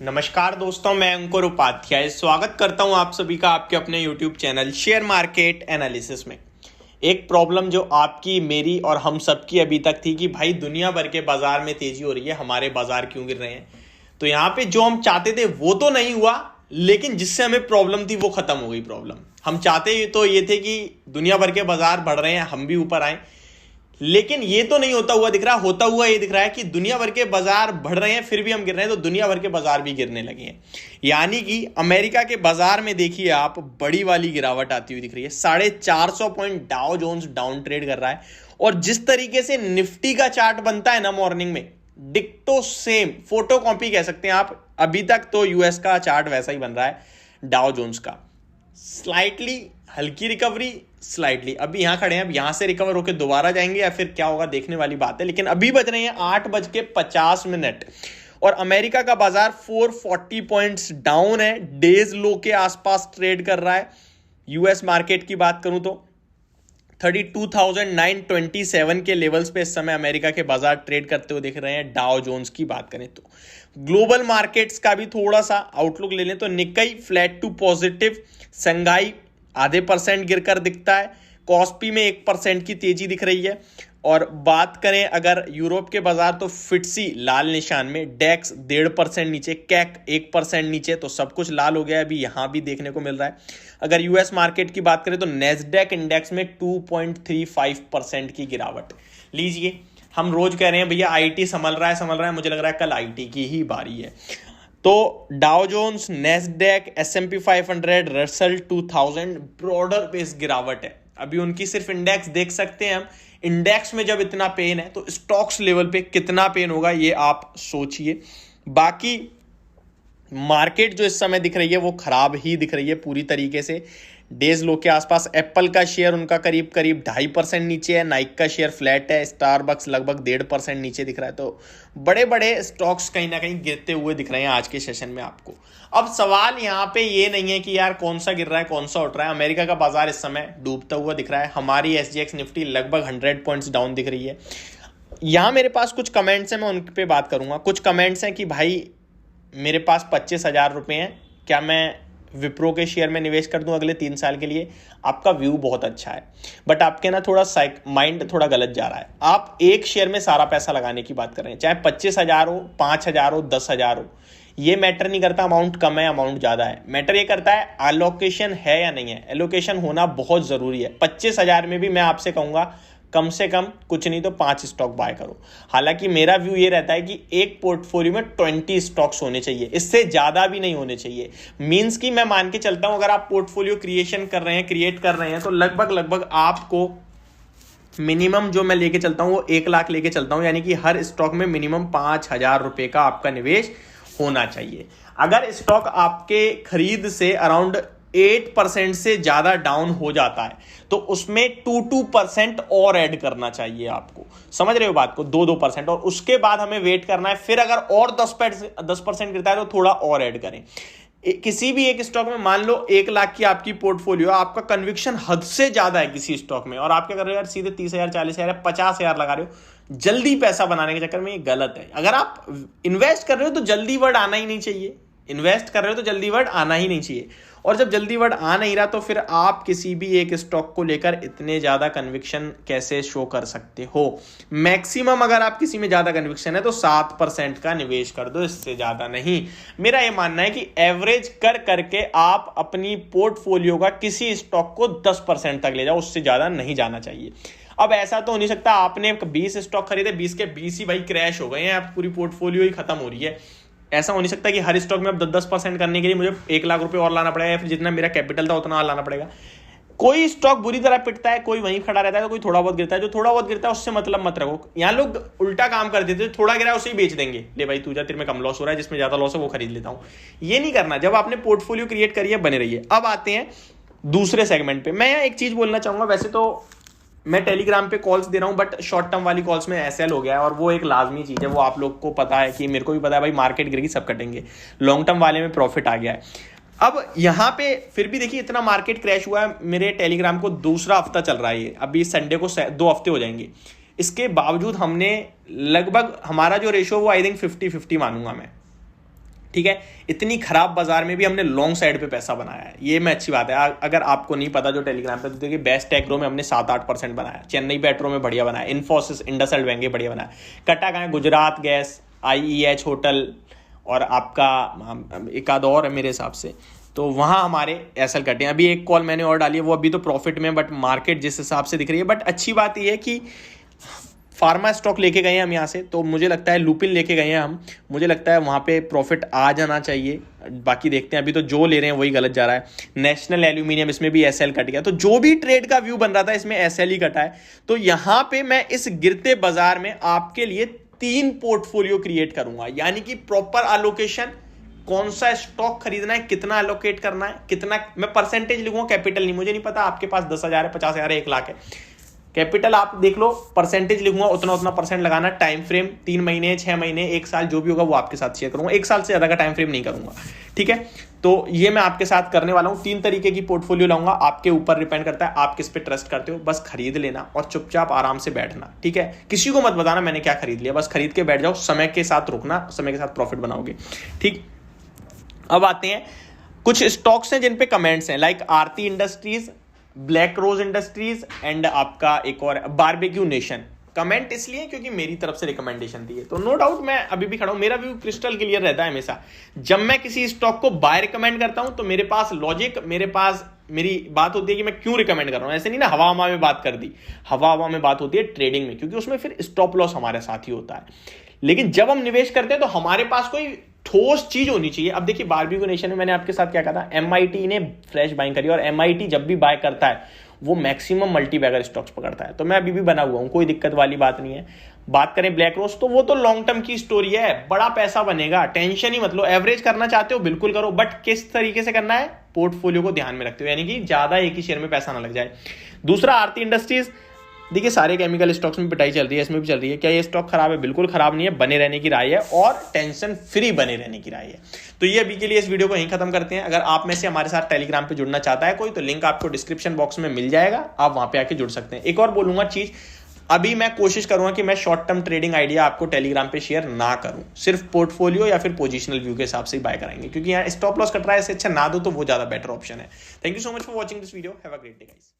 नमस्कार दोस्तों, मैं अंकुर उपाध्याय स्वागत करता हूं आप सभी का आपके अपने YouTube channel share market analysis में। एक प्रॉब्लम जो आपकी, मेरी और हम सबकी अभी तक थी कि भाई दुनिया भर के बाजार में तेजी हो रही है, हमारे बाजार क्यों गिर रहे हैं। तो यहाँ पे जो हम चाहते थे वो तो नहीं हुआ, लेकिन जिससे हमें प्रॉब्लम थी वो खत्म हो गई। प्रॉब्लम हम चाहते तो ये थे कि दुनिया भर के बाजार बढ़ रहे हैं, हम भी ऊपर आए, लेकिन ये तो नहीं होता हुआ दिख रहा। होता हुआ ये दिख रहा है कि दुनिया भर के बाजार बढ़ रहे हैं फिर भी हम गिर रहे हैं, तो दुनिया भर के बाजार भी गिरने लगे हैं। यानी कि अमेरिका के बाजार में देखिए आप, बड़ी वाली गिरावट आती हुई दिख रही है। 450 point Dow Jones down trade कर रहा है, और जिस तरीके से निफ्टी का चार्ट बनता है ना मॉर्निंग में, डिक्टो सेम फोटो कॉपी कह सकते हैं आप। अभी तक तो यूएस का चार्ट वैसा ही बन रहा है डाउ जोन्स का। स्लाइटली हल्की रिकवरी, स्लाइटली अभी यहां खड़े हैं, अब यहां से रिकवर होकर दोबारा जाएंगे या फिर क्या होगा देखने वाली बात है। लेकिन अभी बज रहे हैं 8:50 और अमेरिका का बाजार 440 पॉइंट्स डाउन है, डेज लो के आसपास ट्रेड कर रहा है। यूएस मार्केट की बात करूं तो 32,927 के लेवल्स पे इस समय अमेरिका के बाजार ट्रेड करते हुए दिख रहे हैं। डाउ जोन्स की बात करें तो ग्लोबल मार्केट्स का भी थोड़ा सा आउटलुक ले लें तो निक्केई फ्लैट टू पॉजिटिव, संघाई आधे % गिरकर दिखता है, कॉस्पी में 1% की तेजी दिख रही है। और बात करें अगर यूरोप के बाजार तो फिट्सी लाल निशान में, डेक्स 1.5% नीचे, कैक 1% नीचे, तो सब कुछ लाल हो गया अभी यहां भी देखने को मिल रहा है। अगर यूएस मार्केट की बात करें तो नेस्डेक इंडेक्स में 2.35% की गिरावट। लीजिए, हम रोज कह रहे हैं भैया आईटी संभल रहा है, मुझे लग रहा है कल आईटी की ही बारी है। तो Dow Jones, Nasdaq, S&P 500, Russell 2000 broader base गिरावट है। अभी उनकी सिर्फ इंडेक्स देख सकते हैं हम। इंडेक्स में जब इतना पेन है तो स्टॉक्स लेवल पे कितना पेन होगा ये आप सोचिए। बाकी मार्केट जो इस समय दिख रही है वो खराब ही दिख रही है पूरी तरीके से, डेज लो के आसपास। एप्पल का शेयर उनका करीब 2.5% नीचे है, नाइक का शेयर फ्लैट है, स्टारबक्स लगभग 1.5% नीचे दिख रहा है। तो बड़े बड़े स्टॉक्स कहीं ना कहीं गिरते हुए दिख रहे हैं आज के सेशन में आपको। अब सवाल यहाँ पे ये नहीं है कि यार कौन सा गिर रहा है कौन सा उठ रहा है। अमेरिका का बाजार इस समय डूबता हुआ दिख रहा है, हमारी SGX निफ्टी लगभग 100 पॉइंट्स डाउन दिख रही है। यहाँ मेरे पास कुछ कमेंट्स हैं, मैं उन पे बात करूंगा। कुछ कमेंट्स हैं कि भाई मेरे पास 25,000 रुपये हैं, क्या मैं विप्रो के शेयर में निवेश कर दूं अगले 3 साल के लिए। आपका व्यू बहुत अच्छा है, बट आपके ना थोड़ा माइंड थोड़ा गलत जा रहा है। आप एक शेयर में सारा पैसा लगाने की बात कर रहे हैं, चाहे 25,000 हो, 5,000 हो, 10,000 हो, ये मैटर नहीं करता अमाउंट कम है अमाउंट ज्यादा है। मैटर ये करता है एलोकेशन है या नहीं है। एलोकेशन होना बहुत जरूरी है। 25,000 में भी मैं आपसे कहूंगा कम से कम कुछ नहीं तो 5 स्टॉक बाय करो। हालांकि मेरा व्यू ये रहता है कि एक पोर्टफोलियो में 20 स्टॉक्स होने चाहिए, इससे ज्यादा भी नहीं होने चाहिए। मींस कि मैं मान के चलता हूं अगर आप पोर्टफोलियो क्रिएट कर रहे हैं तो लगभग आपको मिनिमम जो मैं लेके चलता हूं वो 1 लाख लेके चलता हूं, यानी कि हर स्टॉक में मिनिमम 5,000 रुपए का आपका निवेश होना चाहिए। अगर स्टॉक आपके खरीद से अराउंड 8% से ज्यादा डाउन हो जाता है तो उसमें 2% और ऐड करना चाहिए आपको। समझ रहे हो बात को? 2% और उसके बाद हमें वेट करना है। फिर अगर और 10% गिरता है तो थोड़ा और ऐड करें। किसी भी एक स्टॉक में मान लो 1 लाख की आपकी पोर्टफोलियो, आपका कन्विक्शन हद से ज्यादा है किसी स्टॉक में, और आप क्या कर रहे हो यार, सीधे 30,000, 40,000, 50,000 लगा रहे हो। जल्दी पैसा बनाने के चक्कर में ये गलत है। अगर आप इन्वेस्ट कर रहे हो तो जल्दी वर्ड आना ही नहीं चाहिए। इन्वेस्ट कर रहे हो तो जल्दी वर्ड आना ही नहीं चाहिए। और जब जल्दी वर्ड आ नहीं रहा तो फिर आप किसी भी एक स्टॉक को लेकर इतने ज्यादा कन्विक्शन कैसे शो कर सकते हो। मैक्सिमम अगर आप किसी में ज्यादा कन्विक्शन है तो 7% का निवेश कर दो, इससे ज्यादा नहीं। मेरा यह मानना है कि एवरेज कर करके आप अपनी पोर्टफोलियो का किसी स्टॉक को 10% तक ले जाओ, उससे ज्यादा नहीं जाना चाहिए। अब ऐसा तो हो नहीं सकता आपने 20 स्टॉक खरीदे, 20 के 20 ही भाई क्रैश हो गए हैं, आप पूरी पोर्टफोलियो ही खत्म हो रही है। ऐसा हो नहीं सकता कि हर स्टॉक में अब 10% करने के लिए मुझे 1 लाख रुपए और लाना पड़ेगा, या फिर जितना मेरा कैपिटल था उतना और लाना पड़ेगा। कोई स्टॉक बुरी तरह पिटता है, कोई वहीं खड़ा रहता है, तो कोई थोड़ा बहुत गिरता है। जो थोड़ा बहुत गिरता है उससे मतलब मत रखो। यहाँ लोग उल्टा काम कर देते हैं, थोड़ा गिरा उसे ही बेच देंगे, ले भाई तू जा, तेरे में कम लॉस हो रहा है, जिसमें ज्यादा लॉस है वो खरीद लेता हूँ। ये नहीं करना। जब आपने पोर्टफोलियो क्रिएट करी है, बने रहिए। अब आते हैं दूसरे सेगमेंट पे। मैं यहाँ एक चीज बोलना चाहूंगा, वैसे तो मैं टेलीग्राम पे कॉल्स दे रहा हूं, बट शॉर्ट टर्म वाली कॉल्स में एसएल हो गया है, और वो एक लाजमी चीज है। वो आप लोग को पता है कि मेरे को भी पता है भाई, मार्केट गिरेगी सब कटेंगे। लॉन्ग टर्म वाले में प्रॉफिट आ गया है। अब यहां पे फिर भी देखिए इतना मार्केट क्रैश हुआ है। मेरे टेलीग्राम को दूसरा हफ्ता चल रहा है, अभी संडे को 2 हफ्ते हो जाएंगे। इसके बावजूद हमने लगभग, हमारा जो रेशो वो आई थिंक 50-50 मानूंगा मैं, ठीक है, इतनी खराब बाजार में भी हमने लॉन्ग साइड पे पैसा बनाया है, ये मैं अच्छी बात है। अगर आपको नहीं पता जो टेलीग्राम पे, तो देखिए बेस्ट एग्रो में हमने 7-8% बनाया, चेन्नई पेट्रो में बढ़िया बनाया, इन्फोसिस इंडसइंड बैंक में बढ़िया बनाया, कटा कहाँ, गुजरात गैस, IEH होटल और आपका एक आध और है मेरे हिसाब से, तो वहाँ हमारे एसएल कटे हैं। अभी एक कॉल मैंने और डाली है, वो अभी तो प्रॉफिट में, बट मार्केट जिस हिसाब से दिख रही है। बट अच्छी बात ये है कि फार्मा स्टॉक लेके गए हैं हम यहाँ से, तो मुझे लगता है लुपिन लेके गए हैं हम, मुझे लगता है वहाँ पे प्रॉफिट आ जाना चाहिए। बाकी देखते हैं, अभी तो जो ले रहे हैं वही गलत जा रहा है। नेशनल एल्यूमिनियम, इसमें भी एसएल कट गया, तो जो भी ट्रेड का व्यू बन रहा था इसमें एसएल ही कटा है। तो यहाँ पे मैं इस गिरते बाजार में आपके लिए 3 पोर्टफोलियो क्रिएट करूंगा, यानी कि प्रॉपर एलोकेशन, कौन सा स्टॉक खरीदना है, कितना एलोकेट करना है, कितना, मैं परसेंटेज लिखूंगा, कैपिटल नहीं, मुझे नहीं पता आपके पास 10,000 है, 50,000 है, 1 लाख है, कैपिटल आप देख लो, परसेंटेज लिखूंगा, उतना परसेंट लगाना। टाइम फ्रेम 3 महीने, 6 महीने, 1 साल, जो भी होगा वो आपके साथ शेयर करूंगा, 1 साल से ज्यादा का टाइम फ्रेम नहीं करूंगा, ठीक है। तो ये मैं आपके साथ करने वाला हूं, 3 तरीके की पोर्टफोलियो लाऊंगा, आपके ऊपर डिपेंड करता है आप किस पे ट्रस्ट करते हो। बस खरीद लेना और चुपचाप आराम से बैठना, ठीक है, किसी को मत बताना मैंने क्या खरीद लिया, बस खरीद के बैठ जाओ, समय के साथ रुकना, समय के साथ प्रॉफिट बनाओगे, ठीक। अब आते हैं, कुछ स्टॉक्स हैं जिन पे कमेंट्स हैं, like Aarti industries, Black Rose industries and आपका एक और बारबेक्यू नेशन। कमेंट इसलिए क्योंकि मेरी तरफ से रिकमेंडेशन दी है, तो नो डाउट मैं अभी भी खड़ा हूं, मेरा व्यू क्रिस्टल क्लियर रहता है हमेशा। जब मैं किसी स्टॉक को बाय रिकमेंड करता हूं तो मेरे पास लॉजिक, मेरे पास मेरी बात होती है कि मैं क्यों रिकमेंड कर रहा हूं। ऐसे नहीं ना हवा हवा में बात कर दी, हवा हवा में बात होती है ट्रेडिंग में, क्योंकि उसमें फिर स्टॉप लॉस हमारे साथ ही होता है। लेकिन जब हम निवेश करते हैं तो हमारे पास कोई ठोस चीज होनी चाहिए। अब देखिए बारबेक्यू नेशन में मैंने आपके साथ क्या कहा था, MIT ने फ्रेश बाइंग करी, और MIT जब भी बाय करता है वो मैक्सिमम मल्टी बैगर स्टॉक्स पकड़ता है, तो मैं अभी भी बना हुआ हूं, कोई दिक्कत वाली बात नहीं है। बात करें ब्लैक रोज, तो वो तो लॉन्ग टर्म की स्टोरी है, बड़ा पैसा बनेगा, टेंशन ही मत लो। एवरेज करना चाहते हो बिल्कुल करो, बट किस तरीके से करना है, पोर्टफोलियो को ध्यान में रखते हो, यानी कि ज्यादा एक ही शेयर में पैसा ना लग जाए। दूसरा आरती इंडस्ट्रीज, देखिए सारे केमिकल स्टॉक्स में पिटाई चल रही है, इसमें भी चल रही है। क्या ये स्टॉक खराब है? बिल्कुल खराब नहीं है, बने रहने की राय है और टेंशन फ्री बने रहने की राय है। तो ये अभी के लिए इस वीडियो को यहीं खत्म करते हैं। अगर आप में से हमारे साथ टेलीग्राम पे जुड़ना चाहता है कोई, तो लिंक आपको डिस्क्रिप्शन बॉक्स में मिल जाएगा, आप वहां पे आके जुड़ सकते हैं। एक और बोलूंगा चीज, अभी मैं कोशिश करूंगा कि मैं शॉर्ट टर्म ट्रेडिंग आइडिया आपको टेलीग्राम पे शेयर ना करूं, सिर्फ पोर्टफोलियो या फिर पोजिशनल व्यू के हिसाब से ही बाय कराएंगे, क्योंकि यहाँ स्टॉप लॉस कट रहा है, इससे अच्छा ना दो तो वो ज्यादा बेटर ऑप्शन है। Thank you so much for watching this video, have a great day guys.